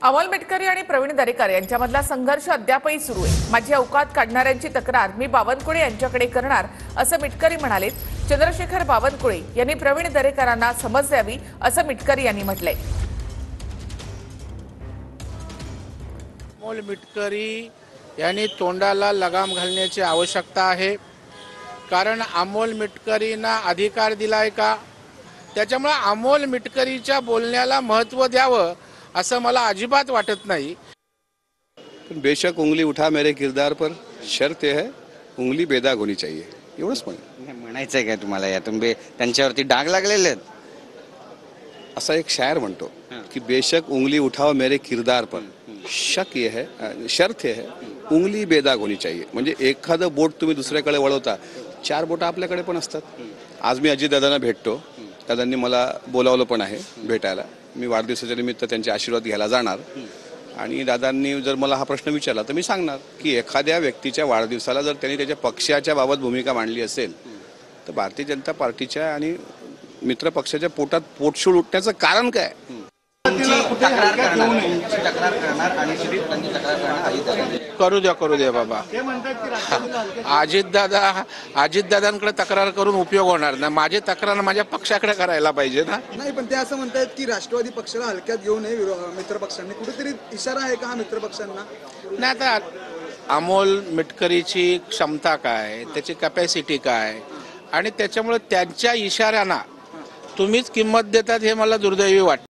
अमोल मिटकरी आणि प्रवीण दरेकर यांच्यामधला संघर्ष अद्यापही सुरू आहे। माझी अवकात काढणाऱ्यांची तक्रार मी बावनकुळे यांच्याकडे करणार असं मिटकरी म्हणाले। चंद्रशेखर बावनकुळे यांनी प्रवीण दरेकरांना समज द्यावी असं मिटकरी यांनी म्हटलंय। अमोल मिटकरी यांनी तोंडाला लगाम घालण्याची आवश्यकता आहे, कारण अमोल मिटकरींना अधिकार दिलाय का? त्याच्यामुळे अमोल मिटकरीच्या बोलण्याला महत्त्व द्यावं असं मला अजिबात वाटत नाही। बेशक उंगली उठा मेरे किरदार पर, शर्त है उंगली बेदाग होनी चाहिए। एवढंच म्हणायचंय का तुम्हाला? यातून त्यांच्यावरती डाग लागलेले आहेत। असा एक शायर म्हणतो की बेशक उंगली उठाओ मेरे किरदार पर, शक ये है शर्त है उंगली बेदाग होनी चाहिए। म्हणजे एखादं बोट तुम्ही दुसऱ्याकडे वळवता, चार बोटं आपल्याकडे पण असतात। आज मी अजितदादांना भेटतो, दादांनी मला बोलावलं पण आहे भेटायला। मी वाढदिवसाच्या निमित्त त्यांचे आशीर्वाद घ्यायला जाणार आणि दादांनी जर मला हा प्रश्न विचारला तर मी सांगणार की एखाद्या व्यक्तीच्या वाढदिवसाला जर त्यांनी त्याच्या पक्षाच्या बाबत भूमिका मांडली असेल तर भारतीय जनता पार्टीच्या आणि मित्र पक्षाच्या पोटात पोटशूळ उठण्याचं कारण काय? करू द्या बाबा। अजितदादांकडे तक्रार करून उपयोग होणार नाही। माझी तक्रार माझ्या पक्षाकडे करायला पाहिजे ना। नाही, पण ते असं म्हणतात की राष्ट्रवादी पक्षाला हलक्यात घेऊ नये मित्र पक्षांनी, कुठेतरी इशारा आहे का हा मित्र पक्षांना? नाही, आता अमोल मिटकरीची क्षमता काय, त्याची कॅपॅसिटी काय, आणि त्याच्यामुळे त्यांच्या इशाऱ्यांना तुम्हीच किंमत देतात हे मला दुर्दैवी वाटतं।